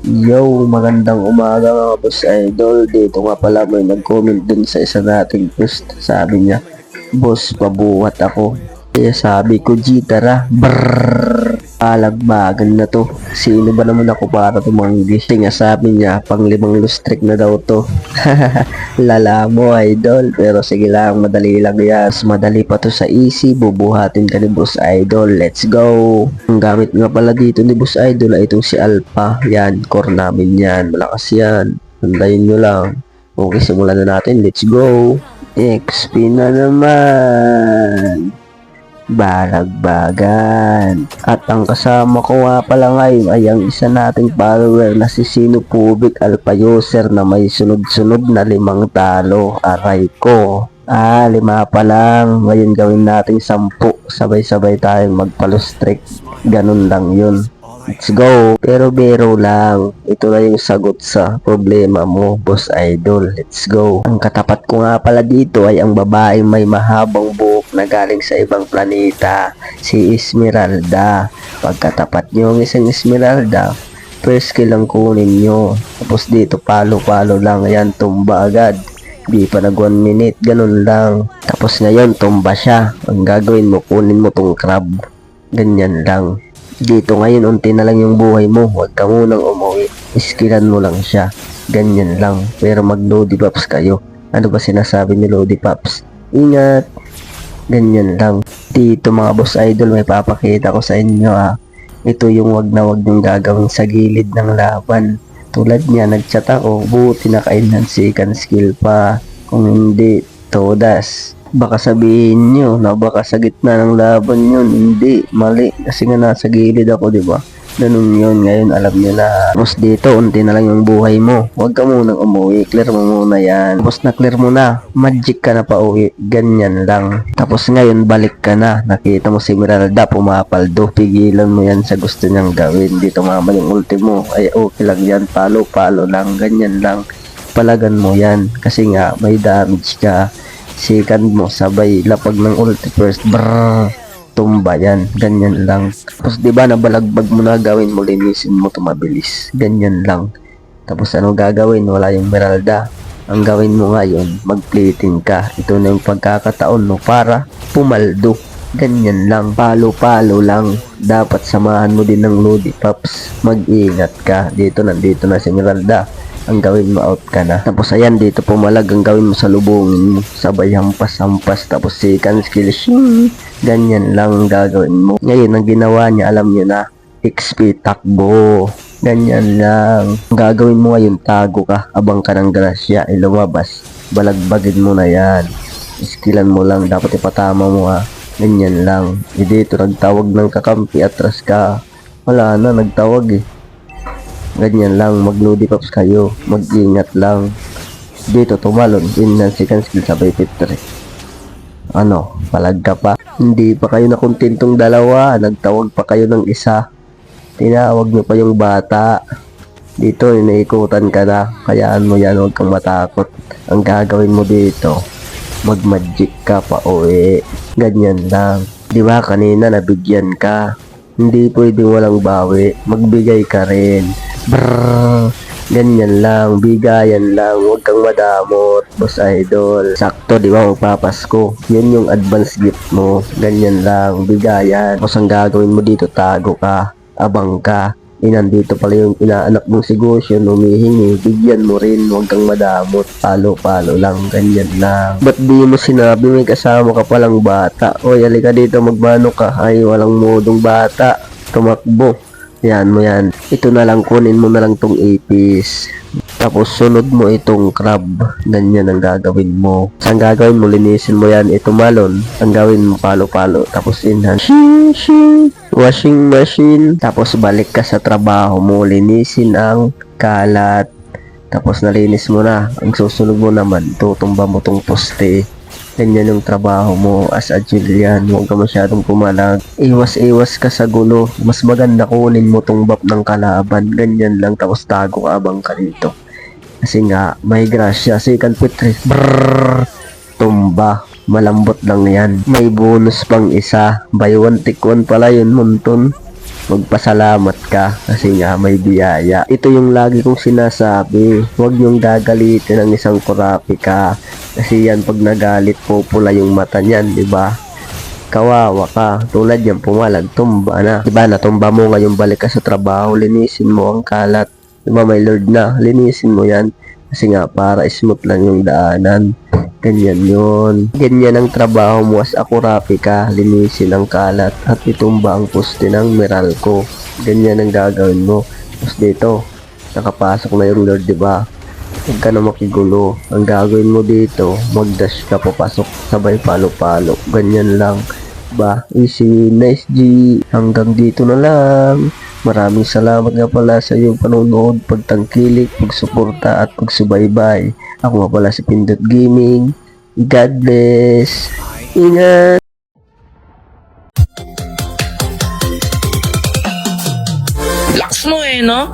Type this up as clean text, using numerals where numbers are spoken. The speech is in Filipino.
Yo, magandang umaga mga boss idol. Dito nga pala may nag-comment dun sa isa nating post. Sabi niya, boss, pabuhat ako. Kaya sabi ko, G, tara. Brrrr. Alagbagan na to. Sino ba naman ako para tumanggi? Kasi nga sabi niya, pang 5 lustrik na daw to. Lala mo idol. Pero sige lang, madali lang yan. Mas madali pa to sa easy. Bubuhatin ka ni boss idol. Let's go. Ang gamit nga pala dito ni boss idol ay itong si Alpha. Yan, core namin yan. Malakas yan. Handayin nyo lang. Okay, simulan na natin. Let's go. XP na naman. Balagbagan. At ang kasama ko nga pala ngayon ay ang isa nating follower na si Sino Pubic Alpha User na may sunod-sunod na 5 talo. Aray ko. 5 pa lang. Ngayon gawin natin 10. Sabay-sabay tayong magpalustrik. Ganun lang yun. Let's go. Pero biro lang. Ito na yung sagot sa problema mo, boss idol. Let's go. Ang katapat ko nga pala dito ay ang babaeng may mahabang buhok na galing sa ibang planeta, si Esmeralda. Pagkatapat nyo ang isang Esmeralda, first kill lang kunin nyo. Tapos dito palo-palo lang. Ayan, tumba agad. Di pa nag 1 minute, ganun lang. Tapos ngayon, tumba siya. Ang gagawin mo, kunin mo tong crab. Ganyan lang. Dito ngayon, unti na lang yung buhay mo. Huwag ka munang umuwi. Iskilan mo lang siya. Ganyan lang. Pero mag-Lodi Pops kayo. Ano ba sinasabi ni Lodi Pops? Ingat. Ganyan lang. Dito mga boss idol, may papakita ko sa inyo Ito yung wag na wag yung gagawin sa gilid ng laban. Tulad niya, nagchat ako. Buti na ka-enhance skill pa. Kung hindi, todas. Baka sabihin nyo na baka sa gitna ng laban yun. Hindi, mali. Kasi nga nasa gilid ako, di ba? Ganun yun. Ngayon alam nyo na. Tapos dito, unti na lang yung buhay mo. Huwag ka munang umuwi. Clear mo muna yan. Tapos na-clear mo na. Magic ka na pa uwi. Ganyan lang. Tapos ngayon, balik ka na. Nakita mo si Miralda pumapaldo. Pigilan mo yan sa gusto niyang gawin. Dito mama yung ulti mo. Ay okay lang yan. Palo-palo lang. Ganyan lang. Palagan mo yan. Kasi nga, may damage ka. Second mo, sabay lapag ng ulti first. Brrrr. Tumba yan. Ganyan lang. Tapos diba nabalagbag mo na, gawin mo, linisin mo, tumabilis. Ganyan lang. Tapos ano gagawin? Wala yung Meralda. Ang gawin mo ngayon, mag-plating ka. Ito na yung pagkakataon mo para pumaldo. Ganyan lang. Palo-palo lang. Dapat samahan mo din ng Lodi Pops. Mag-ingat ka. Nandito na si Meralda. Ang gawin mo, out ka na. Tapos ayan, dito pumalag. Ang gawin mo sa lubungin mo. Sabay hampas-hampas. Tapos second skill. Shing! Ganyan lang gagawin mo. Ngayon, ang ginawa niya, alam niyo na. XP takbo. Ganyan lang. Ang gagawin mo ngayon, tago ka. Abang ka ng grasya. Lumabas. Balagbagin mo na yan. Skillan mo lang. Dapat ipatama mo Ganyan lang. Dito, nagtawag ng kakampi. Atras ka. Wala na, nagtawag Ganyan lang, mag-Lodi Pops kayo. Mag-ingat lang. Dito, tumalon. Enhance skill sabay victory. Ano, palag ka pa? Hindi pa kayo nakontentong dalawa. Nagtawag pa kayo ng isa. Tinawag nyo pa yung bata. Dito, inaikutan ka na. Kayaan mo yan, huwag kang matakot. Ang gagawin mo dito, mag-magic ka pa uwi. Ganyan lang. Di ba kanina nabigyan ka? Hindi pwedeng walang bawi. Magbigay ka rin. Brrrr. Ganyan lang, bigayan lang, huwag kang madamot, boss idol. Sakto, di ba, magpapasko. Yun yung advance gift mo. Ganyan lang, bigayan. Tapos ang gagawin mo dito, tago ka, abang ka. Nandito pala yung inaanak mong negosyo, humihingi, bigyan mo rin, huwag kang madamot. Palo-palo lang, ganyan lang. Ba't di mo sinabi may kasama ka palang bata? Oy, halika dito, magmano ka. Ay, walang modong bata. Tumakbo. Yan mo yan. Ito na lang, kunin mo na lang tong apis. Tapos sunod mo itong crab. Ganyan ang gagawin mo. Ang gagawin mo, linisin mo yan. Ito malon. Ang gawin mo, palo-palo. Tapos enhance. Shing, shing. Washing machine. Tapos balik ka sa trabaho mo. Linisin ang kalat. Tapos nalinis mo na. Ang susunod mo naman, tutumba mo tong poste. Ganyan yung trabaho mo as a Julian. Huwag ka masyadong pumalag. Iwas-iwas ka sa gulo. Mas maganda kunin mo tong buff ng kalaban. Ganyan lang. Tapos tago ka abang ka dito. Kasi nga, may grasya. Second Petri. Brrrr. Tumba. Malambot lang yan. May bonus pang isa. Buy one take one pala yun, Munton. magpasalamat ka kasi nga may biyaya. Ito yung lagi kong sinasabi, huwag niyong gagalitin ang isang kurapika kasi yan pag nagalit pupula yung mata niyan, di ba? Kawawa ka, tulad yan pumalag, tumba na. Diba, natumba mo ngayon, balik ka sa trabaho, linisin mo ang kalat. Diba, may Lord na, linisin mo yan. Kasi nga, para smooth lang yung daanan. Ganyan yun. Ganyan ang trabaho mo as ako, Rapi ka, linisin ang kalat at itumba ang poste ng Meralco. Ganyan ang gagawin mo. Tapos dito, nakapasok na yung Lord, diba? Huwag ka na makigulo. Ang gagawin mo dito, mag-dash ka papasok, sabay palo-palo. Ganyan lang. Ba, easy, nice G. Hanggang dito na lang. Maraming salamat nga pala sa iyong panonood, pagtangkilik, pagsuporta at pagsubaybay. Ako nga pala si Pindot Gaming. God bless. Ingat. Lakas mo eh, no?